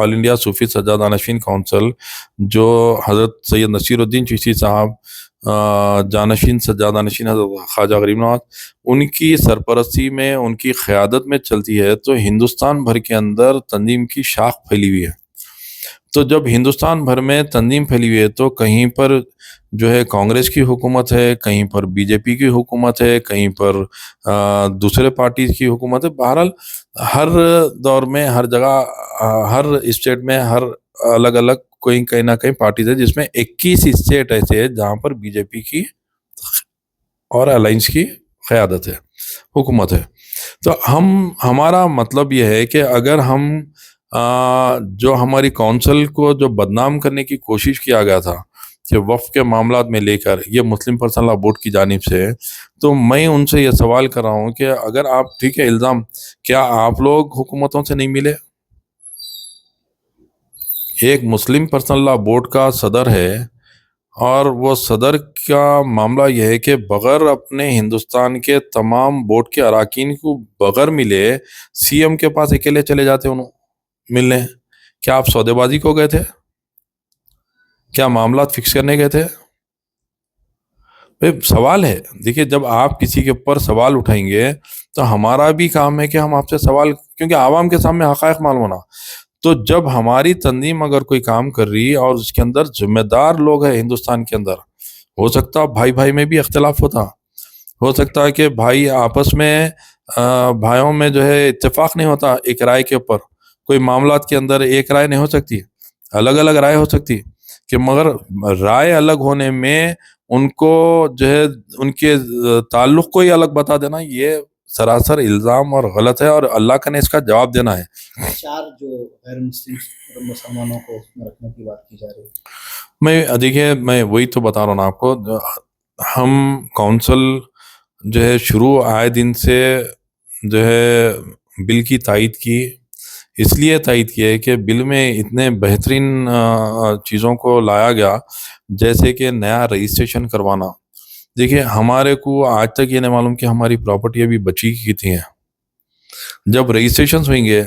آل India صوفی سجادہ نشین council جو حضرت سید نصیر الدین چشتی صاحب جانشین سجادہ نشین حضرت خواجہ غریب نواز ان کی سرپرستی میں ان کی قیادت میں چلتی ہے، تو ہندوستان بھر کے اندر تنظیم کی شاخ پھیلی ہوئی ہے۔ تو جب ہندوستان بھر میں تنظیم پھیلی ہوئی ہے تو کہیں پر جو ہے کانگریس کی حکومت ہے، کہیں پر بی جے پی کی حکومت ہے، کہیں پر دوسرے پارٹیز کی حکومت ہے۔ بہرحال ہر دور میں ہر جگہ ہر اسٹیٹ میں ہر الگ الگ کوئی کہیں نہ کہیں پارٹیز ہے، جس میں 21 اسٹیٹ ایسے ہیں جہاں پر بی جے پی کی اور الائنس کی قیادت ہے، حکومت ہے۔ تو ہمارا مطلب یہ ہے کہ اگر ہم جو ہماری کونسل کو جو بدنام کرنے کی کوشش کیا گیا تھا کہ وقف کے معاملات میں لے کر یہ مسلم پرسنل لاء بورڈ کی جانب سے، تو میں ان سے یہ سوال کر رہا ہوں کہ اگر آپ ٹھیک ہے الزام، کیا آپ لوگ حکومتوں سے نہیں ملے؟ ایک مسلم پرسنل لاء بورڈ کا صدر ہے اور وہ صدر کا معاملہ یہ ہے کہ بغیر اپنے ہندوستان کے تمام بورڈ کے اراکین کو بغیر ملے سی ایم کے پاس اکیلے چلے جاتے انہوں ملنے۔ کیا آپ سودے بازی کو گئے تھے؟ کیا معاملات فکس کرنے گئے تھے؟ سوال ہے، دیکھیے جب آپ کسی کے اوپر سوال اٹھائیں گے تو ہمارا بھی کام ہے کہ ہم آپ سے سوال، کیونکہ عوام کے سامنے حقائق معلوم ہونا۔ تو جب ہماری تنظیم اگر کوئی کام کر رہی ہے اور اس کے اندر ذمہ دار لوگ ہیں ہندوستان کے اندر، ہو سکتا بھائی بھائی میں بھی اختلاف ہوتا، ہو سکتا ہے کہ بھائی آپس میں بھائیوں میں جو ہے اتفاق نہیں ہوتا ایک رائے کے اوپر، کوئی معاملات کے اندر ایک رائے نہیں ہو سکتی، الگ الگ رائے ہو سکتی، کہ مگر رائے الگ ہونے میں ان کو جو ہے ان کے تعلق کو ہی الگ بتا دینا یہ سراسر الزام اور غلط ہے، اور اللہ کا نے اس کا جواب دینا ہے۔ 4 جو غیر مسلم مسلمانوں کو اس میں رکھنے کی بات کی جا رہی ہے، میں دیکھیے میں وہی تو بتا رہا ہوں آپ کو، ہم کونسل جو ہے شروع آئے دن سے جو ہے بل کی تائید کی، اس لیے تائید کیا ہے کہ بل میں اتنے بہترین چیزوں کو لایا گیا، جیسے کہ نیا رجسٹریشن کروانا۔ دیکھیے ہمارے کو آج تک یہ نہیں معلوم کہ ہماری پراپرٹی ابھی بچی کتنی ہیں۔ جب رجسٹریشن ہوئیں گے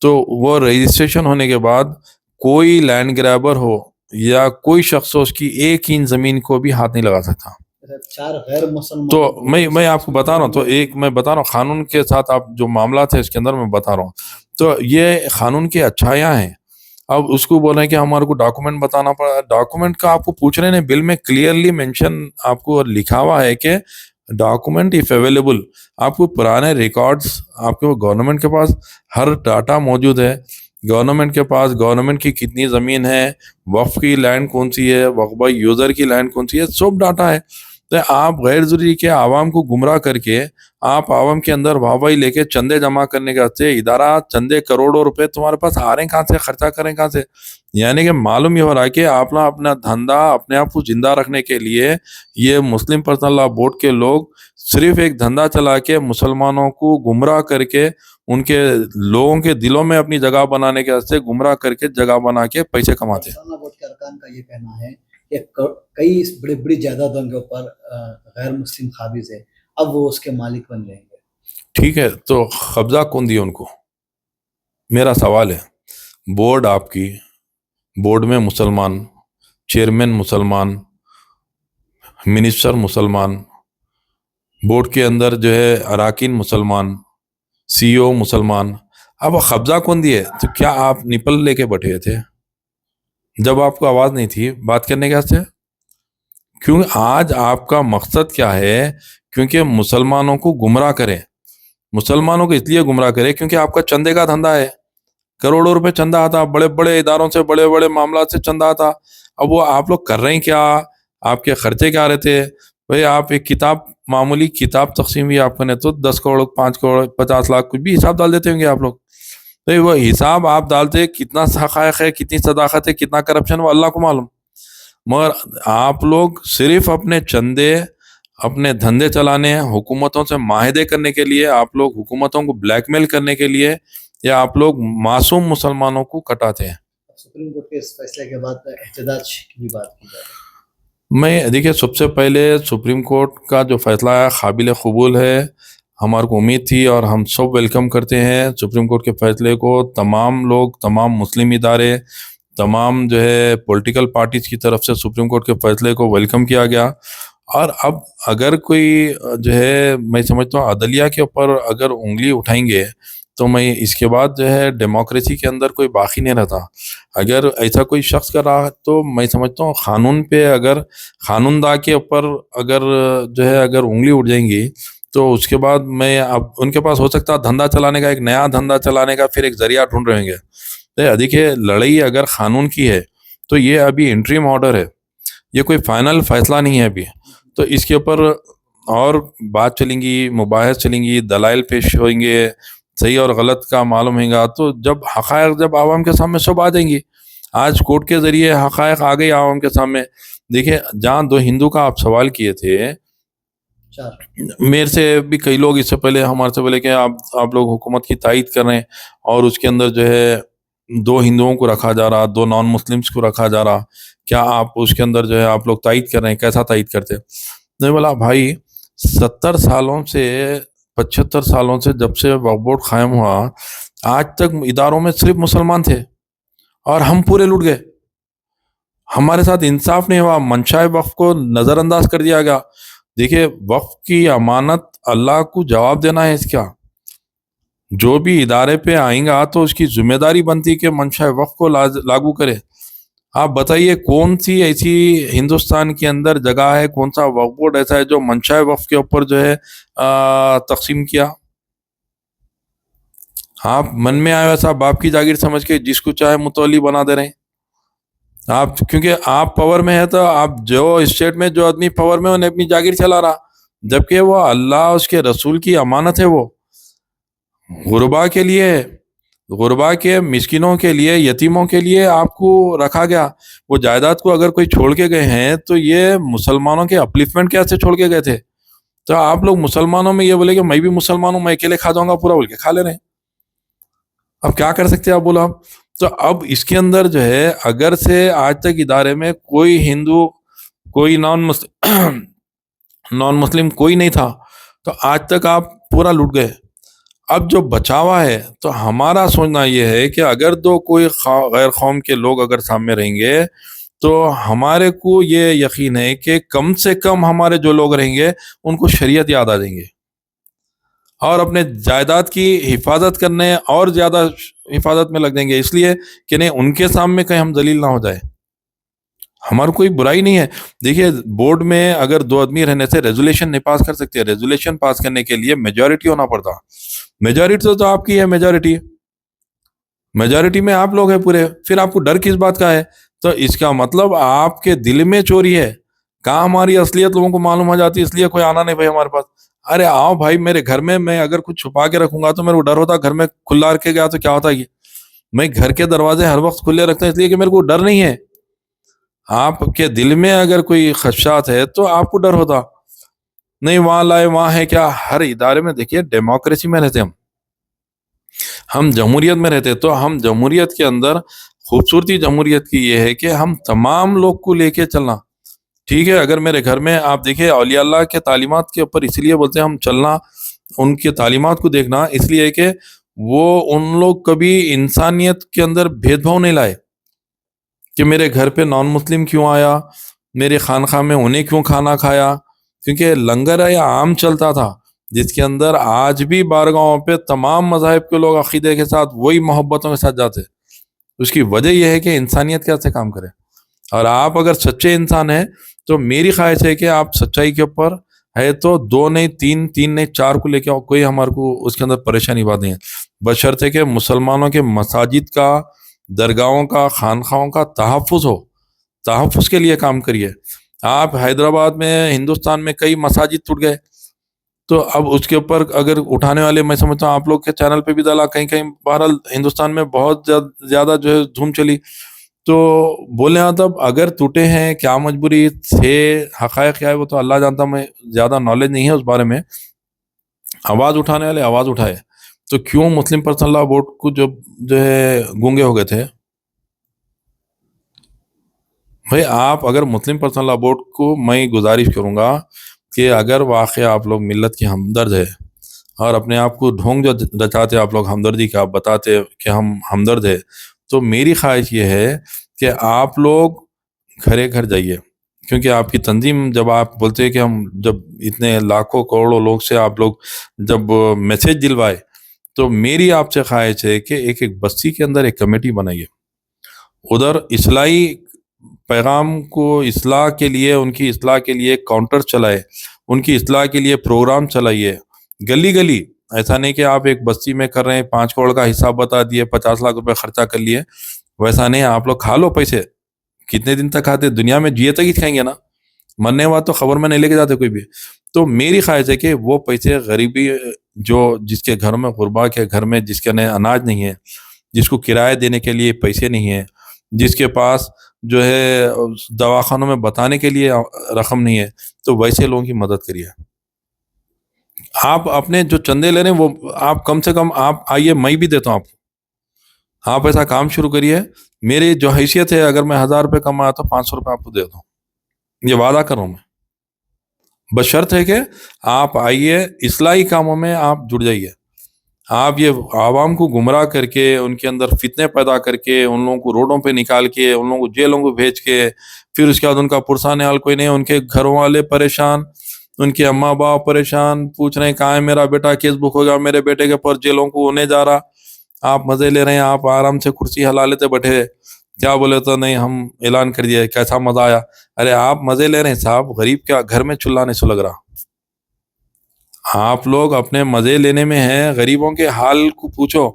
تو وہ رجسٹریشن ہونے کے بعد کوئی لینڈ گریبر ہو یا کوئی شخص اس کی ایک انچ زمین کو بھی ہاتھ نہیں لگا سکتا۔ 4 غیر مسلمان تو میں آپ کو بتا رہا ہوں، تو ایک میں بتا رہا ہوں قانون کے ساتھ آپ جو معاملات ہیں اس کے اندر میں بتا رہا ہوں، تو یہ قانون کی اچھائیاں ہیں۔ اب اس کو بول رہے ہیں کہ ہمارے کو ڈاکومنٹ بتانا پڑا، ڈاکومنٹ کا آپ کو پوچھ رہے ہیں، بل میں کلیئرلی مینشن آپ کو لکھا ہوا ہے کہ ڈاکومنٹ اف اویلیبل، آپ کو پرانے ریکارڈز آپ کے گورنمنٹ کے پاس ہر ڈاٹا موجود ہے، گورنمنٹ کے پاس گورنمنٹ کی کتنی زمین ہے، وقف کی لینڈ کون سی ہے، وقف یوزر کی لینڈ کون سی ہے، سب ڈاٹا ہے۔ تو آپ غیر ضروری کہ عوام کو گمراہ کر کے آپ عوام کے اندر واہوائی لے کے چندے جمع کرنے کے واسطے ادارہ چندے کروڑوں روپے تمہارے پاس آ رہے ہیں کہاں سے، خرچہ کریں کہاں سے؟ یعنی کہ معلوم یہ ہو رہا ہے کہ آپ اپنا دھندا اپنے آپ کو زندہ رکھنے کے لیے یہ مسلم پرسنل لاء بورڈ کے لوگ صرف ایک دھندا چلا کے مسلمانوں کو گمراہ کر کے ان کے لوگوں کے دلوں میں اپنی جگہ بنانے کے واسطے گمراہ کر کے جگہ بنا کے پیسے کماتے ہیں۔ پرسنل لاء بورڈ کے ارکان کا یہ کہنا ہے کہ کئی بڑی بڑی جائیدادوں کے اوپر غیر مسلم قابض ہے، اب وہ اس کے مالک بن جائیں گے۔ ٹھیک ہے، تو قبضہ کون دیا ان کو؟ میرا سوال ہے، بورڈ آپ کی، بورڈ میں مسلمان، چیئرمین مسلمان، منسٹر مسلمان، بورڈ کے اندر جو ہے اراکین مسلمان، سی او مسلمان، اب قبضہ کون دیے؟ تو کیا آپ نپل لے کے بیٹھے تھے جب آپ کو آواز نہیں تھی بات کرنے کے واسطے؟ کیونکہ آج آپ کا مقصد کیا ہے؟ کیونکہ مسلمانوں کو گمراہ کریں، مسلمانوں کو اس لیے گمراہ کرے کیونکہ آپ کا چندے کا دھندا ہے، کروڑوں روپے چندہ آتا، بڑے بڑے اداروں سے بڑے بڑے معاملات سے چندہ آتا۔ اب وہ آپ لوگ کر رہے ہیں کیا؟ آپ کے خرچے کیا رہتے؟ بھئی آپ ایک کتاب، معمولی کتاب تقسیم ہوئی آپ نے تو 10 کروڑ 5 کروڑ 50 لاکھ کچھ بھی حساب ڈال دیتے ہوں گے آپ لوگ۔ بھئی وہ حساب آپ ڈالتے، کتنا حقائق ہے، کتنی صداقت ہے، کتنا کرپشن، وہ اللہ کو معلوم۔ مگر آپ لوگ صرف اپنے چندے، اپنے دھندے چلانے، حکومتوں سے معاہدے کرنے کے لیے، آپ لوگ حکومتوں کو بلیک میل کرنے کے لیے، یا آپ لوگ معصوم مسلمانوں کو کٹاتے ہیں۔ سپریم کورٹ کے اس فیصلے کے بعد احتجاج کی بھی بات کی جا رہی ہے۔ میں دیکھیے سب سے پہلے سپریم کورٹ کا جو فیصلہ ہے قابل قبول ہے، ہمارے کو امید تھی اور ہم سب ویلکم کرتے ہیں سپریم کورٹ کے فیصلے کو. تمام لوگ، تمام مسلم ادارے، تمام جو ہے پولیٹیکل پارٹیز کی طرف سے سپریم کورٹ کے فیصلے کو ویلکم کیا گیا. اور اب اگر کوئی جو ہے، میں سمجھتا ہوں عدلیہ کے اوپر اگر انگلی اٹھائیں گے تو میں اس کے بعد جو ہے ڈیموکریسی کے اندر کوئی باقی نہیں رہتا. اگر ایسا کوئی شخص کر رہا تو میں سمجھتا ہوں قانون پہ، اگر قانون دا کے اوپر اگر جو ہے اگر انگلی اٹھ جائیں گی تو اس کے بعد میں اب ان کے پاس ہو سکتا ہے دھندا چلانے کا، ایک نیا دھندا چلانے کا پھر ایک ذریعہ ڈھونڈ رہیں گے. دیکھیے لڑائی اگر قانون کی ہے تو یہ ابھی انٹریم آرڈر ہے، یہ کوئی فائنل فیصلہ نہیں ہے ابھی. تو اس کے اوپر اور بات چلیں گی، مباحث چلیں گی، دلائل پیش ہوئیں گے، صحیح اور غلط کا معلوم ہوگا. تو جب حقائق جب عوام کے سامنے سب آ جائیں گی، آج کورٹ کے ذریعے حقائق آ گئی عوام کے سامنے. دیکھیں جہاں دو ہندو کا آپ سوال کیے تھے، میرے سے بھی کئی لوگ اس سے پہلے، ہمارے سے بولے کہ آپ لوگ حکومت کی تائید کر رہے ہیں اور اس کے اندر جو ہے دو ہندوؤں کو رکھا جا رہا، دو نان مسلمس کو رکھا جا رہا، کیا آپ اس کے اندر جو ہے آپ لوگ تائید کر رہے ہیں؟ کیسا تائید کرتے؟ نہیں بولا بھائی 70 سالوں سے 75 سالوں سے جب سے وقف بورڈ قائم ہوا آج تک اداروں میں صرف مسلمان تھے اور ہم پورے لٹ گئے. ہمارے ساتھ انصاف نہیں ہوا، منشائے وقف کو نظر انداز کر دیا گیا. دیکھیے وقف کی امانت اللہ کو جواب دینا ہے. اس کا جو بھی ادارے پہ آئیں گا تو اس کی ذمہ داری بنتی کہ منشائے وقف کو لاگو کرے. آپ بتائیے کون سی ایسی ہندوستان کے اندر جگہ ہے، کون سا وقف بورڈ ایسا ہے جو منشائے وقف کے اوپر جو ہے تقسیم کیا؟ آپ من میں آئے ویسا باپ کی جاگیر سمجھ کے جس کو چاہے متولی بنا دے رہے ہیں آپ. کیونکہ آپ پاور میں ہے تو آپ جو اسٹیٹ میں جو آدمی پاور میں انہیں اپنی جاگیر چلا رہا، جبکہ وہ اللہ اس کے رسول کی امانت ہے. وہ غربا کے لیے، غربا کے مسکینوں کے لیے، یتیموں کے لیے آپ کو رکھا گیا. وہ جائیداد کو اگر کوئی چھوڑ کے گئے ہیں تو یہ مسلمانوں کے اپلفمنٹ کیسے چھوڑ کے گئے تھے؟ تو آپ لوگ مسلمانوں میں یہ بولے کہ میں بھی مسلمان ہوں، میں اکیلے کھا جاؤں گا پورا، بول کے کھا لے رہے ہیں. اب کیا کر سکتے ہیں آپ بولو آپ؟ تو اب اس کے اندر جو ہے اگر سے آج تک ادارے میں کوئی ہندو، کوئی نان مسلم کوئی نہیں تھا، تو آج تک آپ پورا لٹ گئے. اب جو بچاوا ہے تو ہمارا سوچنا یہ ہے کہ اگر دو کوئی غیر قوم کے لوگ اگر سامنے رہیں گے تو ہمارے کو یہ یقین ہے کہ کم سے کم ہمارے جو لوگ رہیں گے ان کو شریعت یاد آ جائیں گے اور اپنے جائیداد کی حفاظت کرنے اور زیادہ حفاظت میں لگ جائیں گے، اس لیے کہ نہیں ان کے سامنے کہیں ہم ذلیل نہ ہو جائے. ہمارا کوئی برائی نہیں ہے. دیکھیے بورڈ میں اگر دو آدمی رہنے سے ریزولیشن نہیں پاس کر سکتے، ریزولیشن پاس کرنے کے لیے میجورٹی ہونا پڑتا. میجورٹی تو آپ کی ہے، میجورٹی میں آپ لوگ ہیں پورے، پھر آپ کو ڈر کس بات کا ہے؟ تو اس کا مطلب آپ کے دل میں چوری ہے. کہاں ہماری اصلیت لوگوں کو معلوم ہو جاتی، اس لیے کوئی آنا نہیں بھائی ہمارے پاس. ارے آؤ بھائی میرے گھر میں اگر کچھ چھپا کے رکھوں گا تو میرے کو ڈر ہوتا، گھر میں کھلا رکھے گیا تو کیا ہوتا ہے؟ میں گھر کے دروازے ہر وقت کھلے رکھتا ہوں اس لیے کہ میرے کو ڈر نہیں ہے. آپ کے دل میں اگر کوئی خدشات ہے تو آپ کو ڈر ہوتا نہیں. وہاں لائے وہاں ہے کیا؟ ہر ادارے میں دیکھیے ڈیموکریسی میں رہتے ہم جمہوریت میں رہتے، تو ہم جمہوریت کے اندر خوبصورتی جمہوریت کی یہ ہے کہ ہم تمام لوگ کو لے کے چلنا. ٹھیک ہے اگر میرے گھر میں آپ دیکھیں اولیاء اللہ کے تعلیمات کے اوپر اس لیے بولتے ہیں ہم چلنا، ان کے تعلیمات کو دیکھنا، اس لیے کہ وہ ان لوگ کبھی انسانیت کے اندر بھید بھاؤ نہیں لائے کہ میرے گھر پہ نان مسلم کیوں آیا، میرے خانقاہ میں انہیں کیوں کھانا کھایا. کیونکہ لنگر یا عام چلتا تھا جس کے اندر آج بھی بارگاہوں پہ تمام مذاہب کے لوگ عقیدے کے ساتھ وہی محبتوں کے ساتھ جاتے. اس کی وجہ یہ ہے کہ انسانیت کیسے کام کرے. اور آپ اگر سچے انسان ہیں تو میری خواہش ہے کہ آپ سچائی کے اوپر ہے تو 2 نہیں 3 نہیں 4 کو لے کے کوئی ہمارے کو اس کے اندر پریشانی بات نہیں ہے، بشرطے کہ مسلمانوں کے مساجد کا، درگاہوں کا، خانقاہوں کا تحفظ ہو. تحفظ کے لیے کام کریے. آپ حیدرآباد میں، ہندوستان میں کئی مساجد ٹوٹ گئے، تو اب اس کے اوپر اگر اٹھانے والے، میں سمجھتا ہوں آپ لوگ کے چینل پہ بھی ڈالا، کہیں بہرحال ہندوستان میں بہت زیادہ جو ہے دھوم چلی، تو بولے ہاں تب اگر ٹوٹے ہیں کیا مجبوری تھے، حقائق کیا ہے وہ تو اللہ جانتا، میں زیادہ نالج نہیں ہے اس بارے میں. آواز اٹھانے والے آواز اٹھائے، تو کیوں مسلم پرسنل لا بورڈ کو جو ہے گونگے ہو گئے تھے؟ بھائی آپ اگر مسلم پرسنل لا بورڈ کو میں گزارش کروں گا کہ اگر واقعہ آپ لوگ ملت کے ہمدرد ہے اور اپنے آپ کو ڈھونگ جو رچاتے آپ لوگ ہمدردی کا، آپ بتاتے کہ ہم ہمدرد ہے، تو میری خواہش یہ ہے کہ آپ لوگ گھرے گھر جائیے، کیونکہ آپ کی تنظیم جب آپ بولتے ہیں کہ ہم جب اتنے لاکھوں کروڑوں لوگ سے آپ لوگ جب میسج دلوائے، تو میری آپ سے خواہش ہے کہ ایک ایک بستی کے اندر ایک کمیٹی بنائیے، ادھر اصلاحی پیغام کو اصلاح کے لیے، ان کی اصلاح کے لیے کاؤنٹر چلائے، ان کی اصلاح کے لیے پروگرام چلائیے گلی گلی. ایسا نہیں کہ آپ ایک بستی میں کر رہے ہیں 5 کروڑ کا حساب بتا دیے، 50 لاکھ روپے خرچہ کر لیے، ویسا نہیں. آپ لوگ کھا لو پیسے، کتنے دن تک کھاتے؟ دنیا میں جیے تک ہی کھائیں گے نا، مرنے بعد تو خبر میں نہیں لے کے جاتے کوئی بھی. تو میری خواہش ہے کہ وہ پیسے غریبی، جو جس کے گھر میں غربا کے گھر میں جس کے اناج نہیں ہے، جس کو کرایہ دینے کے لیے پیسے نہیں ہیں، جس کے پاس جو ہے دواخانوں میں بتانے کے لیے رقم نہیں ہے، تو ویسے لوگوں کی مدد کریے. آپ اپنے جو چندے لے رہے ہیں وہ آپ کم سے کم آپ آئیے، میں بھی دیتا ہوں آپ ایسا کام شروع کریے. میری جو حیثیت ہے، اگر میں 1000 روپے کمایا تو 500 روپے آپ کو دیتا ہوں، یہ وعدہ کر رہا ہوں میں. بس شرط ہے کہ آپ آئیے، اصلاحی کاموں میں آپ جڑ جائیے. آپ یہ عوام کو گمراہ کر کے، ان کے اندر فتنے پیدا کر کے، ان لوگوں کو روڈوں پہ نکال کے، ان لوگوں کو جیلوں کو بھیج کے، پھر اس کے بعد ان کا پرسان حال کوئی نہیں، ان کے گھر والے پریشان، ان کے اماں باپ پریشان، پوچھ رہے ہیں کہاں ہے میرا بیٹا، کیس بک ہو گیا میرے بیٹے کے پر، جیلوں کو ہونے جا رہا. آپ مزے لے رہے ہیں، آپ آرام سے کرسی ہلا لیتے بیٹھے، کیا بولے تو نہیں ہم اعلان کر دیا، کیسا مزہ آیا. ارے آپ مزے لے رہے ہیں صاحب، غریب کیا گھر میں چلانے سے لگ رہا. آپ لوگ اپنے مزے لینے میں ہیں، غریبوں کے حال کو پوچھو.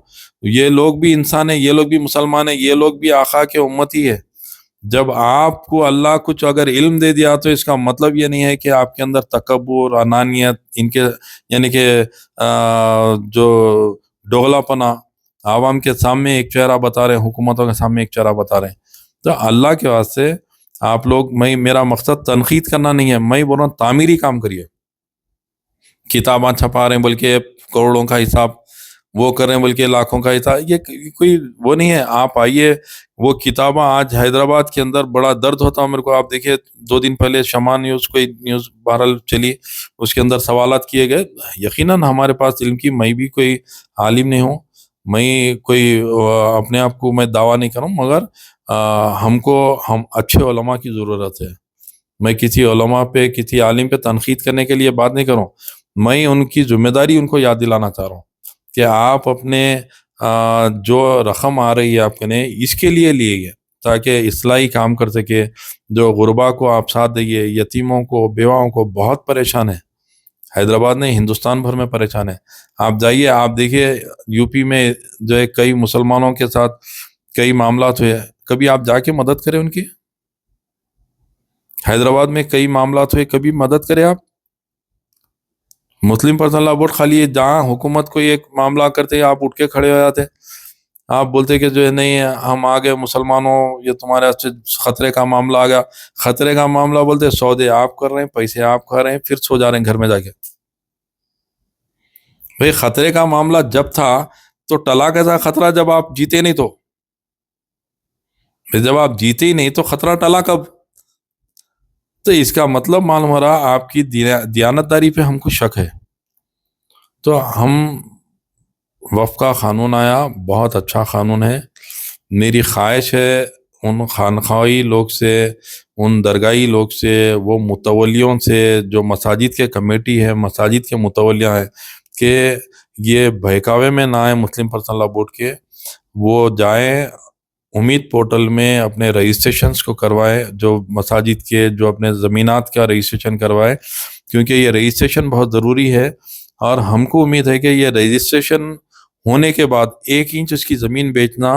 یہ لوگ بھی انسان ہیں، یہ لوگ بھی مسلمان ہیں، یہ لوگ بھی آقا کے امتی ہے. جب آپ کو اللہ کچھ اگر علم دے دیا تو اس کا مطلب یہ نہیں ہے کہ آپ کے اندر تکبر، انانیت، ان کے یعنی کہ جو دوغلا پنا، عوام کے سامنے ایک چہرہ بتا رہے ہیں، حکومتوں کے سامنے ایک چہرہ بتا رہے ہیں. تو اللہ کے واسطے آپ لوگ، میرا مقصد تنقید کرنا نہیں ہے، میں بول رہا ہوں تعمیری کام کریے. کتاباں چھپا رہے ہیں بلکہ کروڑوں کا حساب، وہ کر رہے ہیں بلکہ لاکھوں کا حساب، یہ کوئی وہ نہیں ہے. آپ آئیے، وہ کتاباں آج حیدرآباد کے اندر بڑا درد ہوتا ہے میرے کو. آپ دیکھیے 2 دن پہلے شمع نیوز، کوئی نیوز بہرحال چلی، اس کے اندر سوالات کیے گئے. یقیناً ہمارے پاس علم کی، میں بھی کوئی عالم نہیں ہوں، میں کوئی اپنے آپ کو میں دعویٰ نہیں کروں، مگر ہم اچھے علماء کی ضرورت ہے. میں کسی علماء پہ، کسی عالم پہ تنقید کرنے کے لیے بات نہیں کروں، میں ان کی ذمہ داری ان کو یاد دلانا چاہ رہا ہوں کہ آپ اپنے جو رقم آ رہی ہے آپ کے نے، اس کے لیے لیے تاکہ اصلاحی کام کر سکے. جو غربا کو آپ ساتھ دئیے، یتیموں کو، بیواؤں کو، بہت پریشان ہے حیدرآباد نہیں، ہندوستان بھر میں پریشان ہے. آپ جائیے، آپ دیکھیے یو پی میں جو ہے کئی مسلمانوں کے ساتھ کئی معاملات ہوئے، کبھی آپ جا کے مدد کریں ان کی. حیدرآباد میں کئی معاملات ہوئے، کبھی مدد کریں آپ. مسلم پرسنل لا بورڈ خالی ہے، جہاں حکومت کو ایک معاملہ کرتے آپ اٹھ کے کھڑے ہو جاتے، آپ بولتے کہ جو ہے نہیں ہم آگے مسلمانوں، یہ تمہارے خطرے کا معاملہ آ گیا. خطرے کا معاملہ بولتے سودے آپ کر رہے ہیں، پیسے آپ کھا رہے ہیں، پھر سو جا رہے ہیں گھر میں جا کے. بھئی خطرے کا معاملہ جب تھا تو ٹلا کیسا خطرہ جب آپ جیتے نہیں؟ تو جب آپ جیتے ہی نہیں تو خطرہ ٹلا کب؟ تو اس کا مطلب معلوم ہو رہا آپ کی دیانتداری پہ ہم کو شک ہے. تو ہم وقف کا قانون آیا، بہت اچھا قانون ہے. میری خواہش ہے ان خانقاہی لوگ سے، ان درگاہی لوگ سے، وہ متولیوں سے، جو مساجد کے کمیٹی ہے، مساجد کے متولیہ ہیں، کہ یہ بہکاوے میں نہ آئے مسلم پرسنل لا بورڈ کے. وہ جائیں امید پورٹل میں اپنے رجسٹریشنز کو کروائے، جو مساجد کے، جو اپنے زمینات کا رجسٹریشن کروائے، کیونکہ یہ رجسٹریشن بہت ضروری ہے. اور ہم کو امید ہے کہ یہ رجسٹریشن ہونے کے بعد 1 انچ اس کی زمین بیچنا